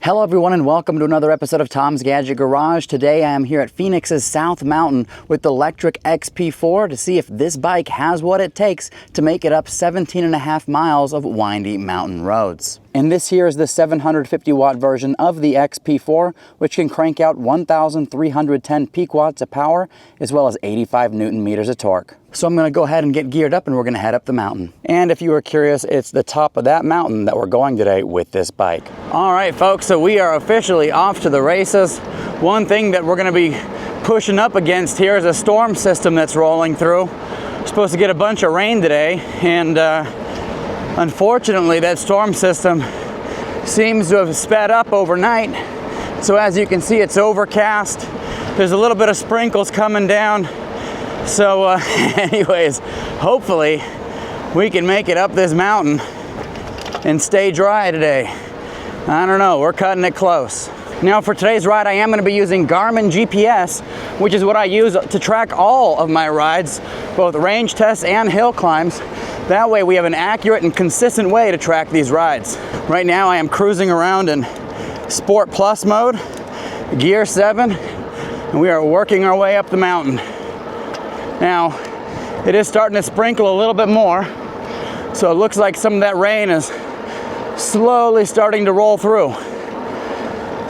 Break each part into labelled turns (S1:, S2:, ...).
S1: Hello everyone and welcome to another episode of Tom's Gadget Garage. Today I am here at Phoenix's South Mountain with the Lectric XP4 to see if this bike has what it takes to make it up 17.5 miles of windy mountain roads. And this here is the 750 watt version of the XP4, which can crank out 1,310 peak watts of power, as well as 85 Newton meters of torque. So I'm gonna go ahead and get geared up and we're gonna head up the mountain. And if you were curious, it's the top of that mountain that we're going today with this bike. All right, folks, so we are officially off to the races. One thing that we're gonna be pushing up against here is a storm system that's rolling through. We're supposed to get a bunch of rain today, and unfortunately, that storm system seems to have sped up overnight. So as you can see, it's overcast. There's a little bit of sprinkles coming down. So anyways, hopefully we can make it up this mountain and stay dry today. I don't know, we're cutting it close. Now for today's ride, I am going to be using Garmin GPS, which is what I use to track all of my rides, both range tests and hill climbs. That way we have an accurate and consistent way to track these rides. Right now I am cruising around in Sport Plus mode, Gear 7, and we are working our way up the mountain. Now, it is starting to sprinkle a little bit more, so it looks like some of that rain is slowly starting to roll through.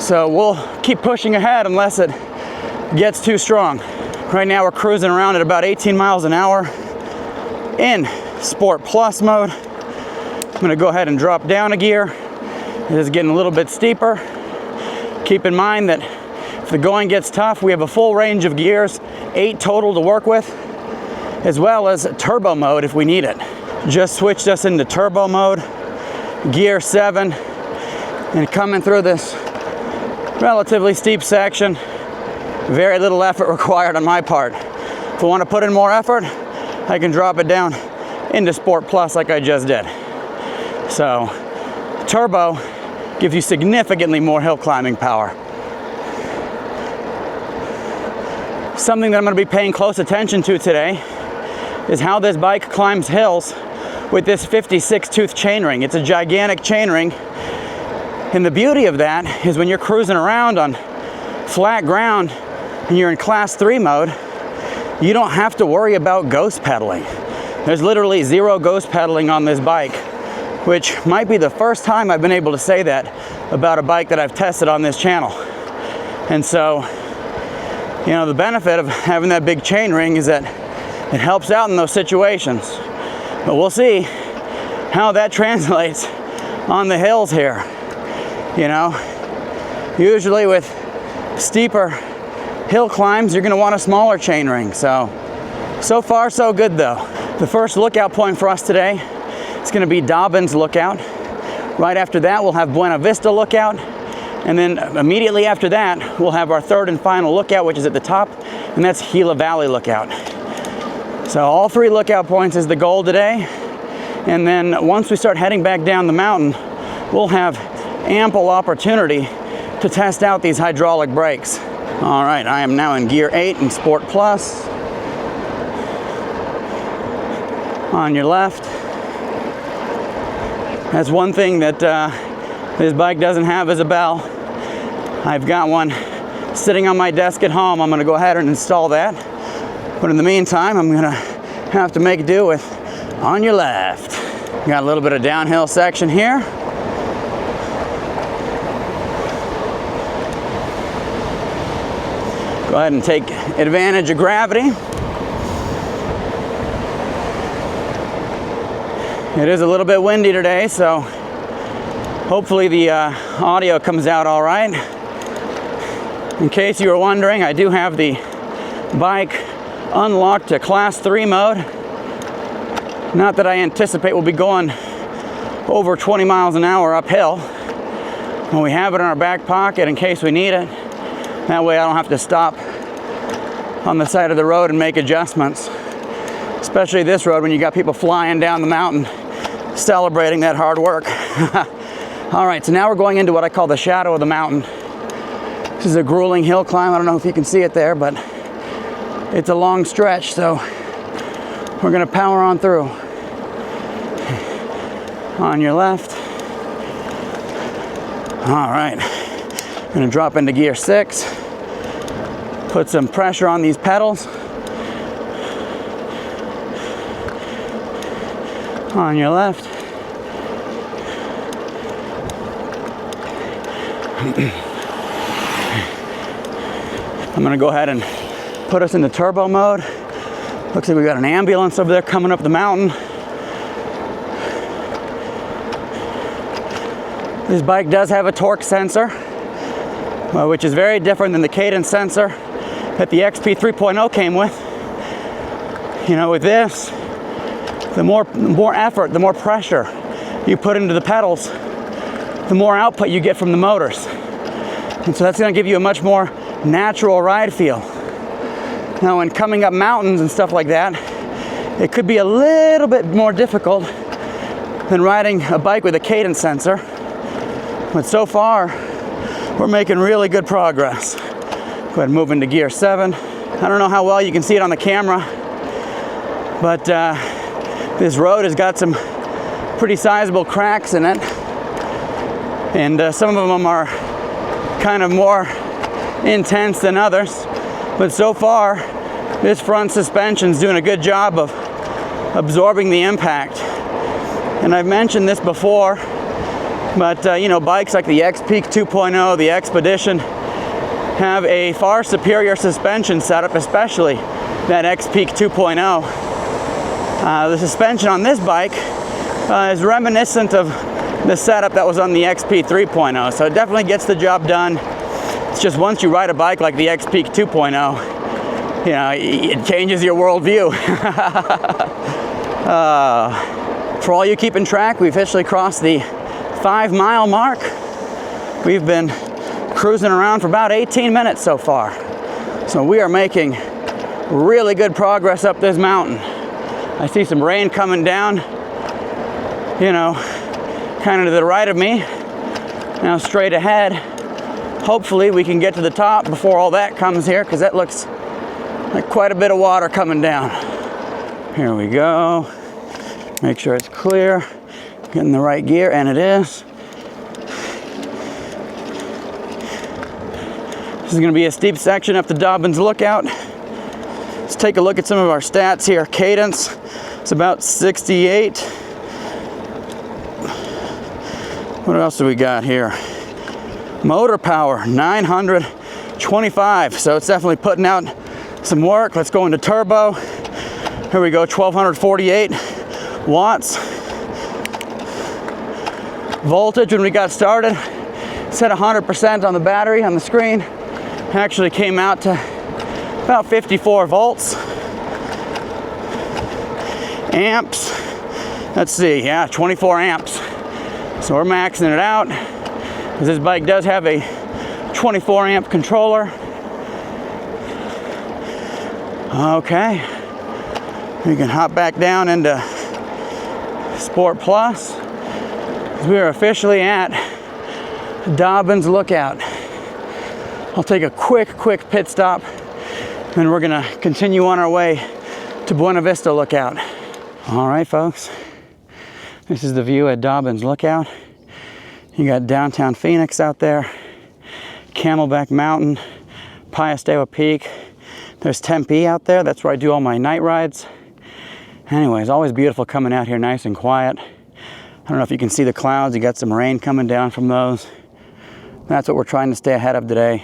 S1: So we'll keep pushing ahead unless it gets too strong. Right now we're cruising around at about 18 miles an hour in Sport Plus mode. I'm gonna go ahead and drop down a gear. It is getting a little bit steeper. Keep in mind that if the going gets tough, we have a full range of gears, 8 total to work with, as well as turbo mode if we need it. Just switched us into turbo mode, Gear 7, and coming through this relatively steep section, very little effort required on my part. If I want to put in more effort, I can drop it down into Sport Plus like I just did. So, turbo gives you significantly more hill climbing power. Something that I'm going to be paying close attention to today is how this bike climbs hills with this 56 tooth chainring. It's a gigantic chainring, and the beauty of that is when you're cruising around on flat ground and you're in class 3 mode, you don't have to worry about ghost pedaling. There's literally 0 ghost pedaling on this bike, which might be the first time I've been able to say that about a bike that I've tested on this channel. And so, you know, the benefit of having that big chain ring is that it helps out in those situations. But we'll see how that translates on the hills here. You know, usually with steeper hill climbs, you're gonna want a smaller chain ring. So far so good though. The first lookout point for us today is gonna be Dobbins Lookout. Right after that, we'll have Buena Vista Lookout. And then immediately after that, we'll have our third and final lookout, which is at the top, and that's Gila Valley Lookout. So all 3 lookout points is the goal today. And then once we start heading back down the mountain, we'll have ample opportunity to test out these hydraulic brakes. All right, I am now in Gear 8 in Sport Plus. On your left. That's one thing that this bike doesn't have is a bell. I've got one sitting on my desk at home. I'm gonna go ahead and install that. But in the meantime, I'm gonna have to make do with on your left. Got a little bit of downhill section here. Go ahead and take advantage of gravity. It is a little bit windy today, so hopefully the audio comes out all right. In case you were wondering, I do have the bike unlocked to class 3 mode. Not that I anticipate we'll be going over 20 miles an hour uphill. When we have it in our back pocket in case we need it. That way I don't have to stop on the side of the road and make adjustments. Especially this road when you got people flying down the mountain celebrating that hard work. All right, so now we're going into what I call the shadow of the mountain. This is a grueling hill climb. I don't know if you can see it there, but it's a long stretch, so we're gonna power on through. On your left. All right. Gonna drop into gear 6, put some pressure on these pedals. On your left. I'm gonna go ahead and put us into turbo mode. Looks like we got an ambulance over there coming up the mountain. This bike does have a torque sensor, which is very different than the cadence sensor that the XP 3.0 came with. You know, with this, the more effort, the more pressure you put into the pedals, the more output you get from the motors. And so that's going to give you a much more natural ride feel. Now, when coming up mountains and stuff like that, it could be a little bit more difficult than riding a bike with a cadence sensor. But so far, we're making really good progress. Go ahead and move into gear 7. I don't know how well you can see it on the camera, but this road has got some pretty sizable cracks in it. And some of them are kind of more intense than others. But so far, this front suspension's doing a good job of absorbing the impact. And I've mentioned this before, but you know, bikes like the XPeak 2.0, the XPedition, have a far superior suspension setup, especially that XPeak 2.0. The suspension on this bike is reminiscent of the setup that was on the XP 3.0, so it definitely gets the job done. It's just once you ride a bike like the XPeak 2.0, you know, it changes your worldview. For all you keeping track, we've officially crossed the 5-mile mark. We've been cruising around for about 18 minutes so far. So we are making really good progress up this mountain. I see some rain coming down, you know, kind of to the right of me. Now straight ahead, hopefully we can get to the top before all that comes here, because that looks like quite a bit of water coming down. Here we go. Make sure it's clear. Get in the right gear, and it is. This is going to be a steep section up the Dobbins Lookout. Let's take a look at some of our stats here. Cadence, it's about 68. What else do we got here? Motor power, 925. So it's definitely putting out some work. Let's go into turbo. Here we go, 1248 watts. Voltage, when we got started, set 100% on the battery on the screen. Actually came out to about 54 volts. Amps, let's see, yeah, 24 amps. So we're maxing it out, because this bike does have a 24 amp controller. Okay, we can hop back down into Sport Plus. We are officially at Dobbins Lookout. I'll take a quick pit stop, and we're gonna continue on our way to Buena Vista Lookout. All right, folks, this is the view at Dobbins Lookout. You got downtown Phoenix out there, Camelback Mountain, Piestewa Peak. There's Tempe out there. That's where I do all my night rides. Anyways, always beautiful coming out here, nice and quiet. I don't know if you can see the clouds. You got some rain coming down from those. That's what we're trying to stay ahead of today.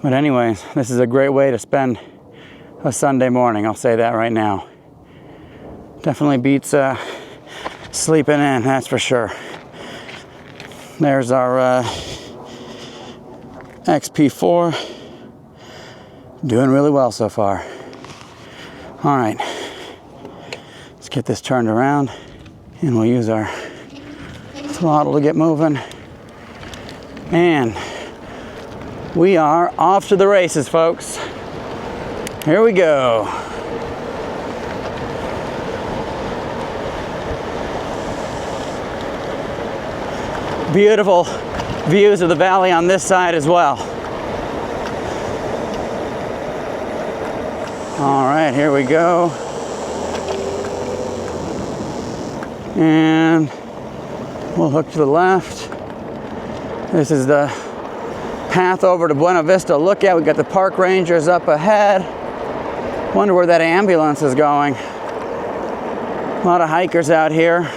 S1: But anyways, this is a great way to spend a Sunday morning. I'll say that right now. Definitely beats sleeping in, that's for sure. There's our XP4. Doing really well so far. All right, let's get this turned around, and we'll use our throttle to get moving. And we are off to the races, folks. Here we go. Beautiful views of the valley on this side as well. All right, here we go. And we'll hook to the left. This is the path over to Buena Vista Lookout. We got the park rangers up ahead. Wonder where that ambulance is going. A lot of hikers out here.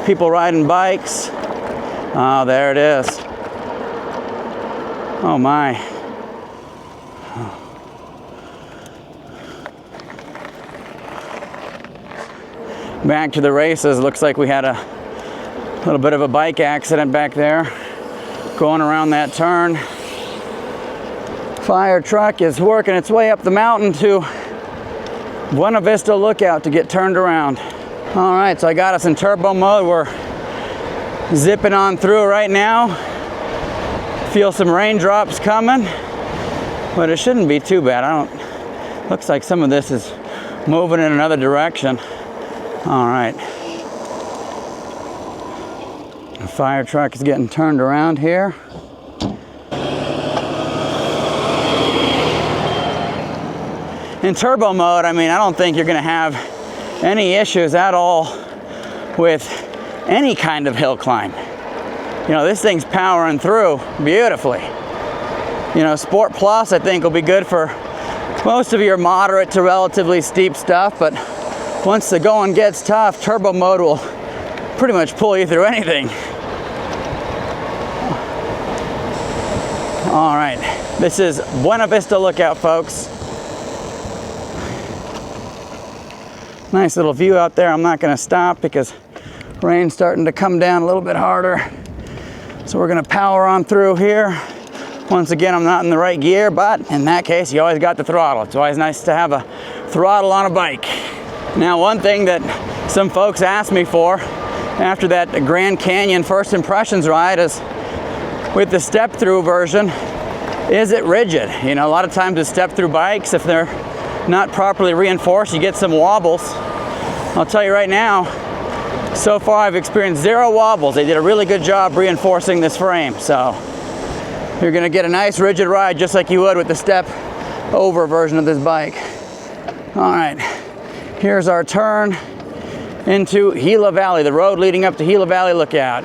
S1: People riding bikes. Oh, there it is. Oh my. Back to the races. Looks like we had a little bit of a bike accident back there going around that turn. Fire truck is working its way up the mountain to Buena Vista Lookout to get turned around. All right, so I got us in turbo mode. We're zipping on through right now. Feel some raindrops coming, but it shouldn't be too bad. Looks like some of this is moving in another direction. All right. The fire truck is getting turned around here. In turbo mode, I mean, I don't think you're gonna have any issues at all with any kind of hill climb. You know, this thing's powering through beautifully. You know, Sport Plus, I think, will be good for most of your moderate to relatively steep stuff, but once the going gets tough, turbo mode will pretty much pull you through anything. All right, this is Buena Vista Lookout, folks. Nice little view out there. I'm not gonna stop because rain's starting to come down a little bit harder. So we're gonna power on through here. Once again, I'm not in the right gear, but in that case, you always got the throttle. It's always nice to have a throttle on a bike. Now, one thing that some folks asked me for after that Grand Canyon First Impressions ride is, with the step-through version, is it rigid? You know, a lot of times with step-through bikes, if they're not properly reinforced, you get some wobbles. I'll tell you right now, so far I've experienced 0 wobbles. They did a really good job reinforcing this frame. So you're gonna get a nice rigid ride just like you would with the step-over version of this bike. All right, here's our turn into Gila Valley, the road leading up to Gila Valley Lookout.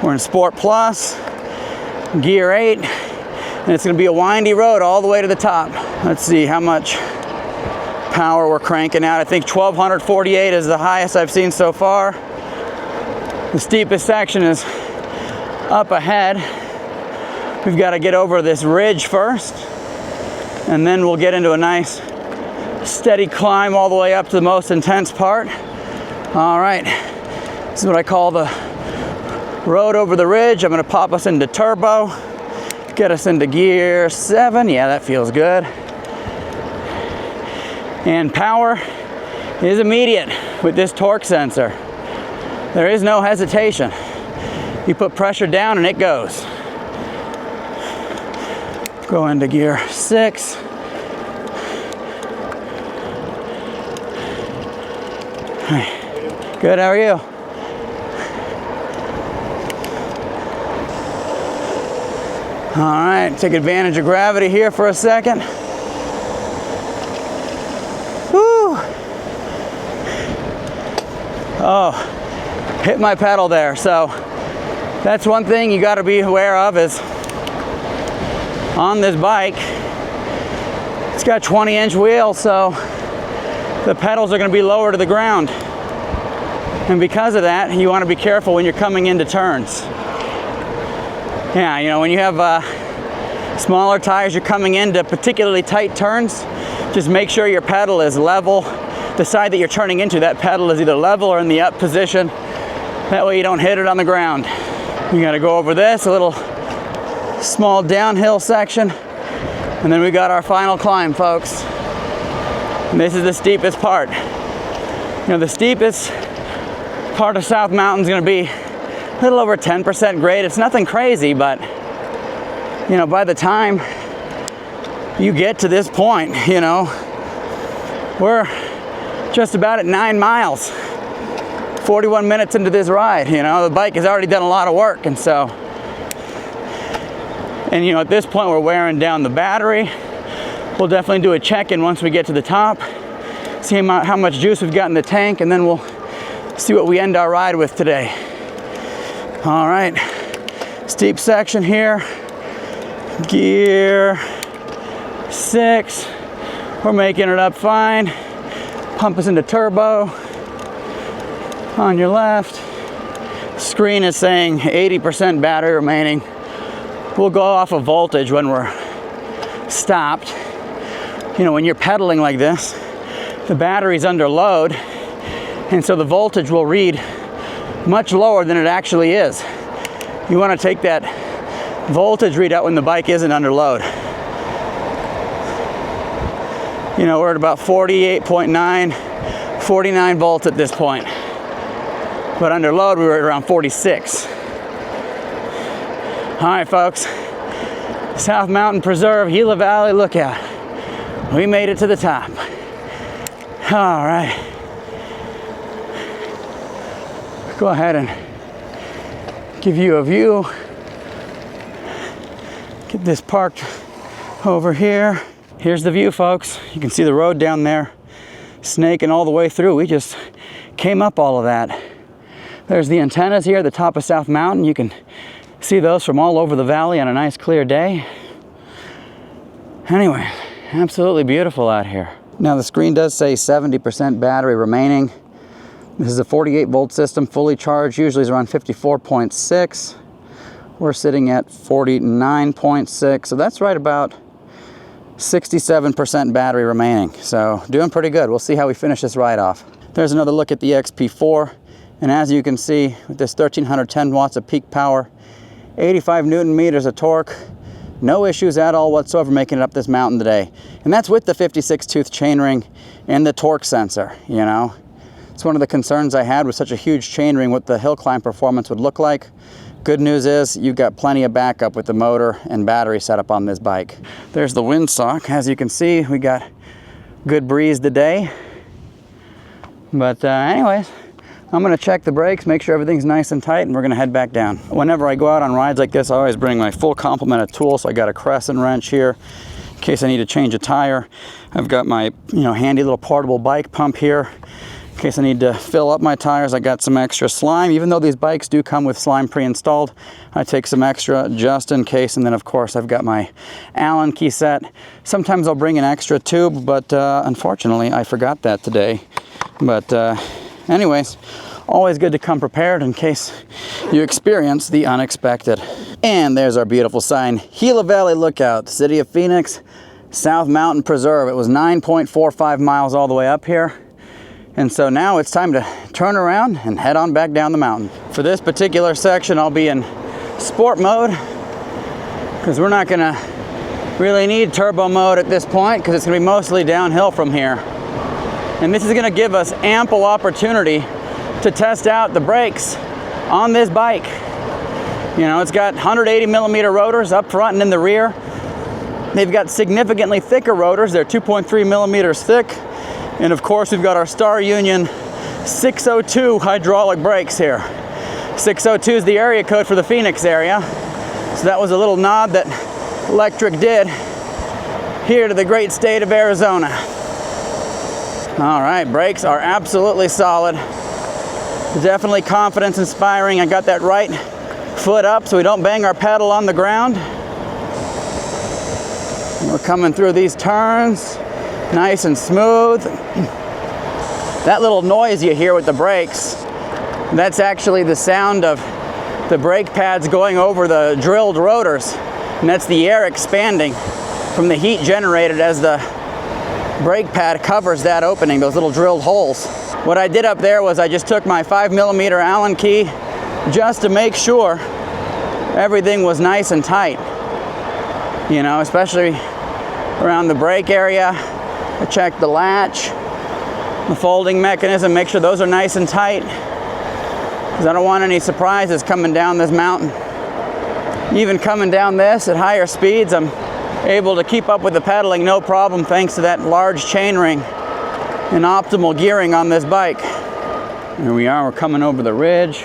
S1: We're in Sport Plus, Gear 8, and it's gonna be a windy road all the way to the top. Let's see how much power we're cranking out. I think 1248 is the highest I've seen so far. The steepest section is up ahead. We've got to get over this ridge first, and then we'll get into a nice steady climb all the way up to the most intense part. All right, this is what I call the road over the ridge. I'm going to pop us into turbo, get us into gear 7. Yeah, that feels good. And power is immediate with this torque sensor. There is no hesitation. You put pressure down and it goes. Go into gear 6. Hi. Good, how are you? All right, take advantage of gravity here for a second. Woo! Oh, hit my pedal there. So that's one thing you got to be aware of is on this bike, it's got 20-inch wheels, so the pedals are going to be lower to the ground. And because of that, you want to be careful when you're coming into turns. Yeah, you know, when you have smaller tires, you're coming into particularly tight turns, just make sure your pedal is level. The side that you're turning into, that pedal is either level or in the up position. That way you don't hit it on the ground. You gotta go over this, a little small downhill section, and then we got our final climb, folks. And this is the steepest part. You know, the steepest part of South Mountain is gonna be a little over 10% grade. It's nothing crazy, but you know, by the time you get to this point, you know, we're just about at 9 miles, 41 minutes into this ride. You know, the bike has already done a lot of work, and so, and you know, at this point we're wearing down the battery. We'll definitely do a check-in once we get to the top, see how much juice we've got in the tank, and then we'll see what we end our ride with today. All right, steep section here. Gear 6. We're making it up fine. Pump us into turbo. On your left. Screen is saying 80% battery remaining. We'll go off of voltage when we're stopped. You know, when you're pedaling like this, the battery's under load, and so the voltage will read much lower than it actually is. You want to take that voltage readout when the bike isn't under load. You know, we're at about 48.9, 49 volts at this point. But under load, we were at around 46. All right, folks. South Mountain Preserve, Gila Valley Lookout. We made it to the top. All right. Go ahead and give you a view. Get this parked over here. Here's the view, folks. You can see the road down there, snaking all the way through. We just came up all of that. There's the antennas here at the top of South Mountain. You can see those from all over the valley on a nice clear day. Anyway, absolutely beautiful out here. Now the screen does say 70% battery remaining. This is a 48 volt system, fully charged. Usually is around 54.6. We're sitting at 49.6. So that's right about 67% battery remaining. So doing pretty good. We'll see how we finish this ride off. There's another look at the XP4. And as you can see, with this 1310 watts of peak power, 85 Newton meters of torque, no issues at all whatsoever making it up this mountain today. And that's with the 56 tooth chainring and the torque sensor, you know. It's one of the concerns I had with such a huge chainring, what the hill climb performance would look like. Good news is you've got plenty of backup with the motor and battery setup on this bike. There's the windsock. As you can see, we got good breeze today. But anyways, I'm gonna check the brakes, make sure everything's nice and tight, and we're gonna head back down. Whenever I go out on rides like this, I always bring my full complement of tools. So I got a crescent wrench here in case I need to change a tire. I've got my, handy little portable bike pump here. In case I need to fill up my tires, I got some extra slime. Even though these bikes do come with slime pre-installed, I take some extra just in case. And then of course I've got my Allen key set. Sometimes I'll bring an extra tube, but unfortunately I forgot that today. But anyways, always good to come prepared in case you experience the unexpected. And there's our beautiful sign, Gila Valley Lookout, City of Phoenix, South Mountain Preserve. It was 9.45 miles all the way up here. And so now it's time to turn around and head on back down the mountain. For this particular section, I'll be in sport mode because we're not gonna really need turbo mode at this point because it's gonna be mostly downhill from here. And this is gonna give us ample opportunity to test out the brakes on this bike. It's got 180 millimeter rotors up front and in the rear. They've got significantly thicker rotors. They're 2.3 millimeters thick. And of course, we've got our Star Union 602 hydraulic brakes here. 602 is the area code for the Phoenix area. So that was a little nod that Lectric did here to the great state of Arizona. All right, brakes are absolutely solid. Definitely confidence inspiring. I got that right foot up so we don't bang our pedal on the ground. We're coming through these turns. Nice and smooth. That little noise you hear with the brakes, that's actually the sound of the brake pads going over the drilled rotors. And that's the air expanding from the heat generated as the brake pad covers that opening, those little drilled holes. What I did up there was I just took my 5 millimeter Allen key just to make sure everything was nice and tight. Especially around the brake area. I checked the latch, the folding mechanism, make sure those are nice and tight because I don't want any surprises coming down this mountain. Even coming down this at higher speeds, I'm able to keep up with the pedaling no problem thanks to that large chainring and optimal gearing on this bike. Here we are, we're coming over the ridge.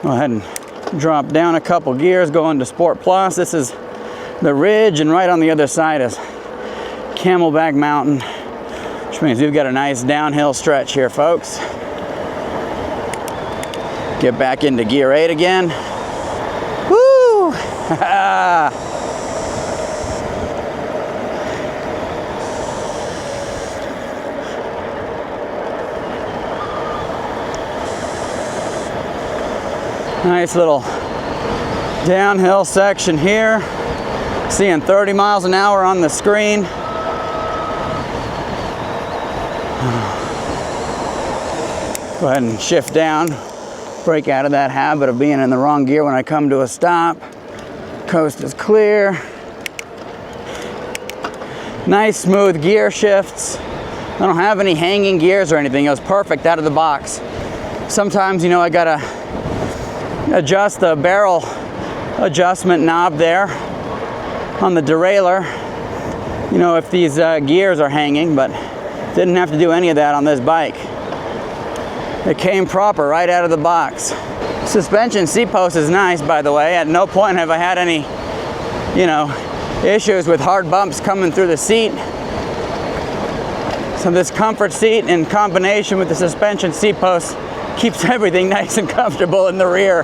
S1: Go ahead and drop down a couple gears, go into Sport Plus. This is the ridge, and right on the other side is Camelback Mountain, which means we've got a nice downhill stretch here, folks. Get back into gear 8 again. Nice little downhill section here. Seeing 30 miles an hour on the screen. Go ahead and shift down. Break out of that habit of being in the wrong gear when I come to a stop. Coast is clear. Nice smooth gear shifts. I don't have any hanging gears or anything. It was perfect out of the box. Sometimes, you know, I gotta adjust the barrel adjustment knob there on the derailleur, you know, if these gears are hanging, but didn't have to do any of that on this bike. It came proper right out of the box. Suspension seat post is nice, by the way. At no point have I had any, you know, issues with hard bumps coming through the seat. So this comfort seat in combination with the suspension seat post keeps everything nice and comfortable in the rear.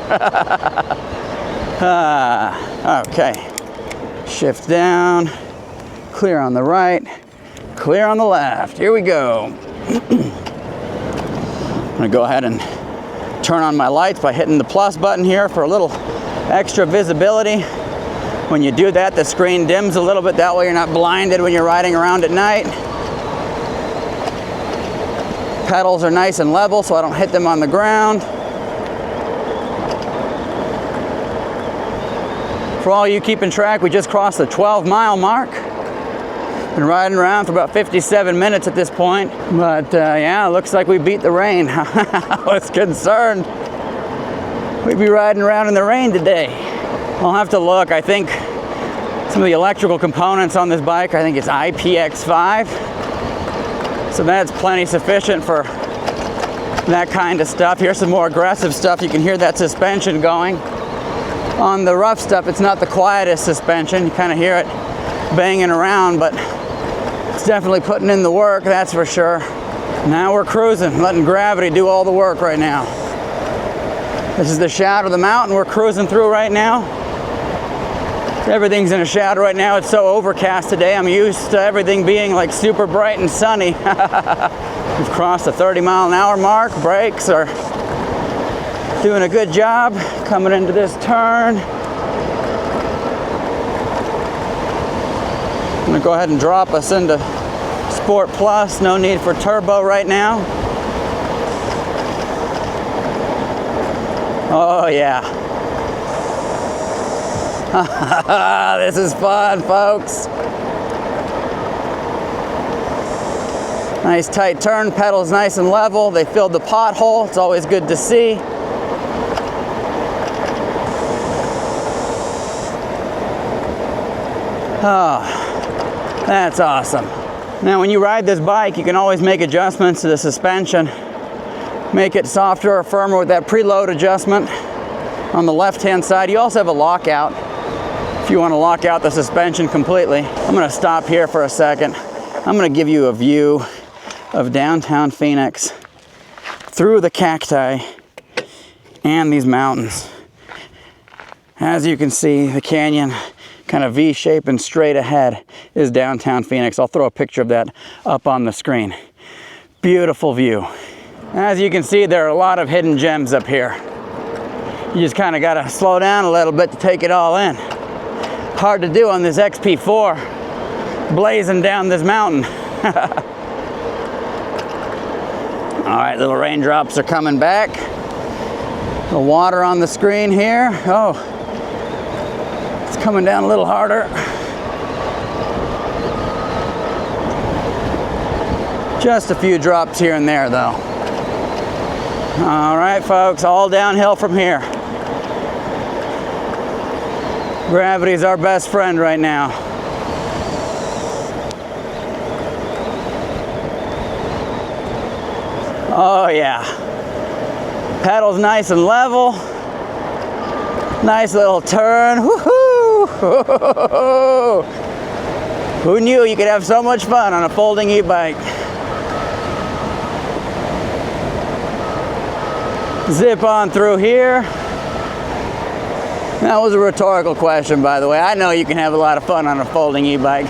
S1: Okay, shift down, clear on the right, clear on the left. Here we go. I'm gonna go ahead and turn on my lights by hitting the plus button here for a little extra visibility. When you do that, the screen dims a little bit. That way you're not blinded when you're riding around at night. Pedals are nice and level so I don't hit them on the ground. For all you keeping track, we just crossed the 12-mile mark. Been riding around for about 57 minutes at this point. But yeah, looks like we beat the rain. I was concerned we'd be riding around in the rain today. I'll have to look. I think some of the electrical components on this bike, I think it's IPX5. So that's plenty sufficient for that kind of stuff. Here's some more aggressive stuff. You can hear that suspension going. On the rough stuff, it's not the quietest suspension. You kind of hear it banging around, but it's definitely putting in the work, that's for sure. Now we're cruising, letting gravity do all the work right now. This is the shadow of the mountain we're cruising through right now. Everything's in a shadow right now. It's so overcast today. I'm used to everything being like super bright and sunny. We've crossed the 30-mile-an-hour mark. Brakes are doing a good job coming into this turn. I'm gonna go ahead and drop us into Sport Plus. No need for turbo right now. Oh yeah. This is fun, folks. Nice tight turn, pedals nice and level. They filled the pothole. It's always good to see. Oh. That's awesome. Now when you ride this bike, you can always make adjustments to the suspension. Make it softer or firmer with that preload adjustment on the left-hand side. You also have a lockout if you want to lock out the suspension completely. I'm going to stop here for a second. I'm going to give you a view of downtown Phoenix through the cacti and these mountains. As you can see, the canyon kind of V-shaped and straight ahead is downtown Phoenix. I'll throw a picture of that up on the screen. Beautiful view. As you can see, there are a lot of hidden gems up here. You just kind of got to slow down a little bit to take it all in. Hard to do on this XP4 blazing down this mountain. All right, little raindrops are coming back. The water on the screen here. Oh, coming down a little harder. Just a few drops here and there though. All right, folks, all downhill from here. Gravity's our best friend right now. Oh yeah. Pedals nice and level. Nice little turn. Woohoo! Who knew you could have so much fun on a folding e-bike? Zip on through here. That was a rhetorical question, by the way. I know you can have a lot of fun on a folding e-bike.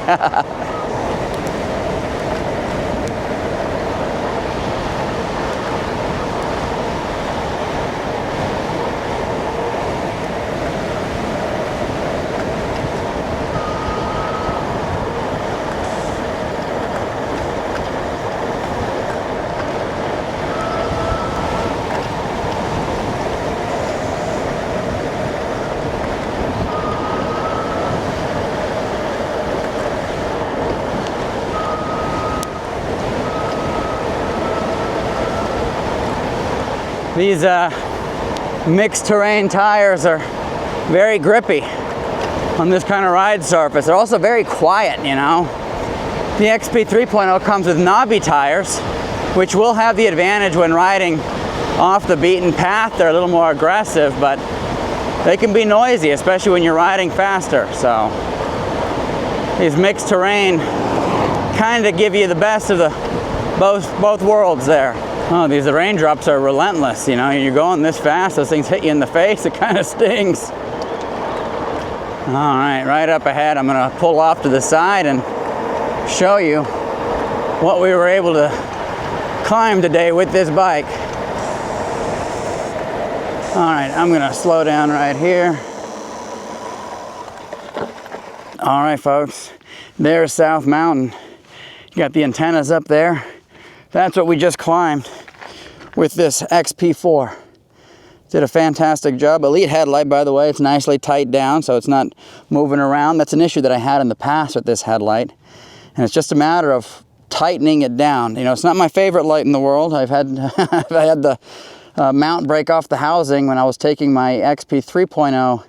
S1: These mixed terrain tires are very grippy on this kind of ride surface. They're also very quiet, you know. The XP 3.0 comes with knobby tires, which will have the advantage when riding off the beaten path. They're a little more aggressive, but they can be noisy, especially when you're riding faster. So these mixed terrain kind of give you the best of the both worlds there. Oh, these raindrops are relentless, you know. You're going this fast, those things hit you in the face, it kind of stings. All right, right up ahead, I'm gonna pull off to the side and show you what we were able to climb today with this bike. All right, I'm gonna slow down right here. All right, folks, there's South Mountain. You got the antennas up there. That's what we just climbed with this XP4. Did a fantastic job. Elite headlight, by the way. It's nicely tight down, so it's not moving around. That's an issue that I had in the past with this headlight. And it's just a matter of tightening it down. You know, it's not my favorite light in the world. I've had, I had the mount break off the housing when I was taking my XP 3.0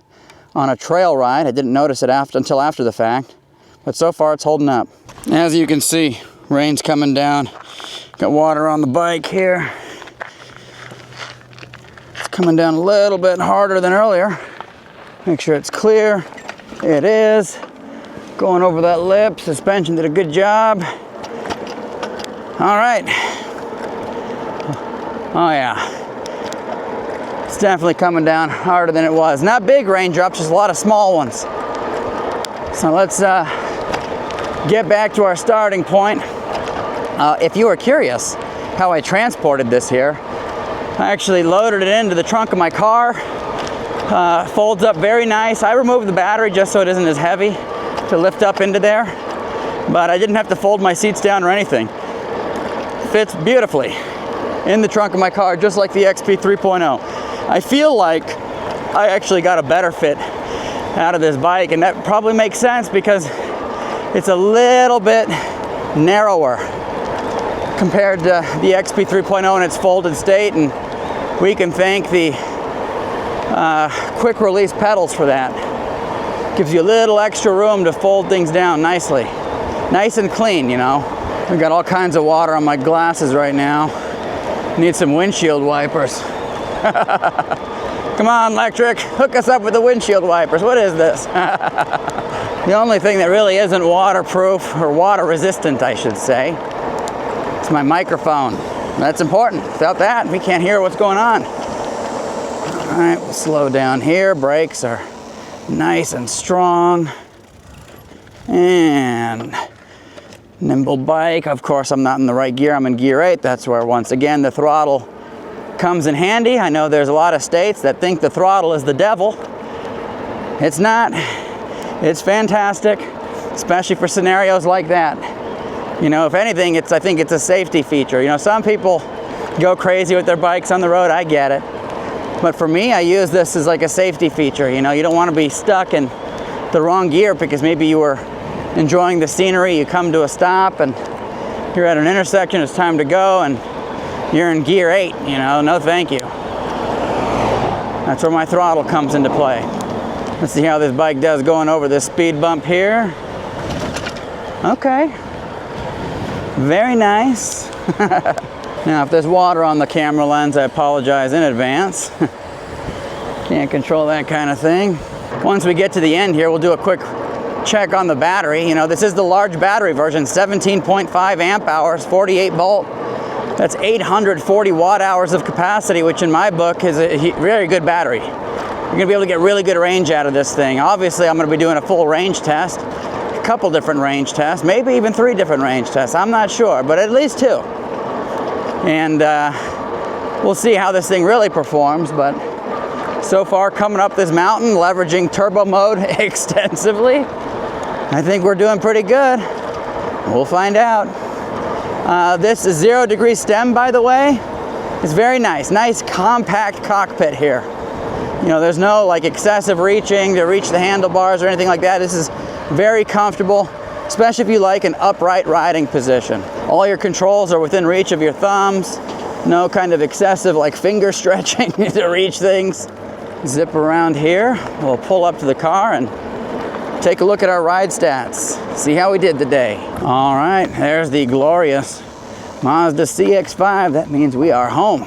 S1: on a trail ride. I didn't notice it until after the fact. But so far, it's holding up. As you can see, rain's coming down. Got water on the bike here. It's coming down a little bit harder than earlier. Make sure it's clear. It is. Going over that lip. Suspension did a good job. All right. Oh yeah. It's definitely coming down harder than it was. Not big raindrops, just a lot of small ones. So let's get back to our starting point. If you were curious how I transported this here, I actually loaded it into the trunk of my car. Folds up very nice. I removed the battery just so it isn't as heavy to lift up into there, but I didn't have to fold my seats down or anything. Fits beautifully in the trunk of my car, just like the XP 3.0. I feel like I actually got a better fit out of this bike, and that probably makes sense because it's a little bit narrower compared to the XP 3.0 in its folded state, and we can thank the quick release pedals for that. Gives you a little extra room to fold things down nicely. Nice and clean, you know. We've got all kinds of water on my glasses right now. Need some windshield wipers. Come on, Lectric, hook us up with the windshield wipers. What is this? The only thing that really isn't waterproof, or water resistant, I should say, it's my microphone. That's important. Without that, we can't hear what's going on. All right, we'll slow down here. Brakes are nice and strong. And nimble bike. Of course, I'm not in the right gear. I'm in gear 8. That's where, once again, the throttle comes in handy. I know there's a lot of states that think the throttle is the devil. It's not. It's fantastic, especially for scenarios like that. You know, if anything, I think it's a safety feature. You know, some people go crazy with their bikes on the road. I get it. But for me, I use this as like a safety feature. You know, you don't want to be stuck in the wrong gear because maybe you were enjoying the scenery, you come to a stop and you're at an intersection, it's time to go, and you're in gear 8, you know, no thank you. That's where my throttle comes into play. Let's see how this bike does going over this speed bump here. Okay. Very nice. Now, if there's water on the camera lens, I apologize in advance. Can't control that kind of thing. Once we get to the end here, we'll do a quick check on the battery. You know, this is the large battery version, 17.5 amp hours, 48 volt. That's 840 watt hours of capacity, which in my book is a very good battery. gonna be able to get really good range out of this thing. Obviously, I'm gonna be doing a full range test, a couple different range tests, maybe even 3 different range tests. I'm not sure, but at least 2. And we'll see how this thing really performs, but so far coming up this mountain, leveraging turbo mode extensively, I think we're doing pretty good. We'll find out. This is 0 degree stem, by the way. It's very nice. Nice compact cockpit here. You know, there's no like excessive reaching to reach the handlebars or anything like that. This is very comfortable, especially if you like an upright riding position. All your controls are within reach of your thumbs. No kind of excessive like finger stretching to reach things. Zip around here. We'll pull up to the car and take a look at our ride stats. See how we did today. All right, there's the glorious Mazda CX-5. That means we are home.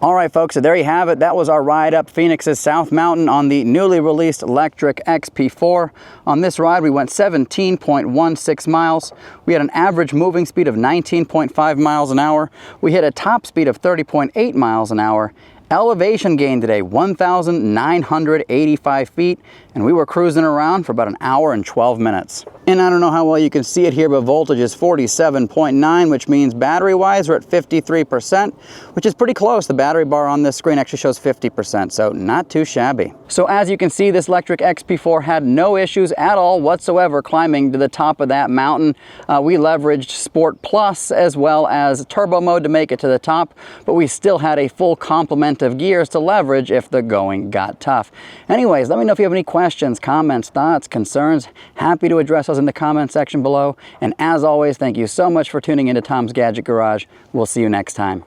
S1: All right, folks, so there you have it. That was our ride up Phoenix's South Mountain on the newly released Lectric XP4. On this ride, we went 17.16 miles. We had an average moving speed of 19.5 miles an hour. We hit a top speed of 30.8 miles an hour. Elevation gain today, 1,985 feet, and we were cruising around for about an hour and 12 minutes. And I don't know how well you can see it here, but voltage is 47.9, which means battery-wise we're at 53%, which is pretty close. The battery bar on this screen actually shows 50%, so not too shabby. So as you can see, this Lectric XP4 had no issues at all whatsoever climbing to the top of that mountain. We leveraged Sport Plus as well as turbo mode to make it to the top, but we still had a full complement of gears to leverage if the going got tough. Anyways, let me know if you have any questions, comments, thoughts, concerns. Happy to address those in the comment section below. And as always, thank you so much for tuning into Tom's Gadget Garage. We'll see you next time.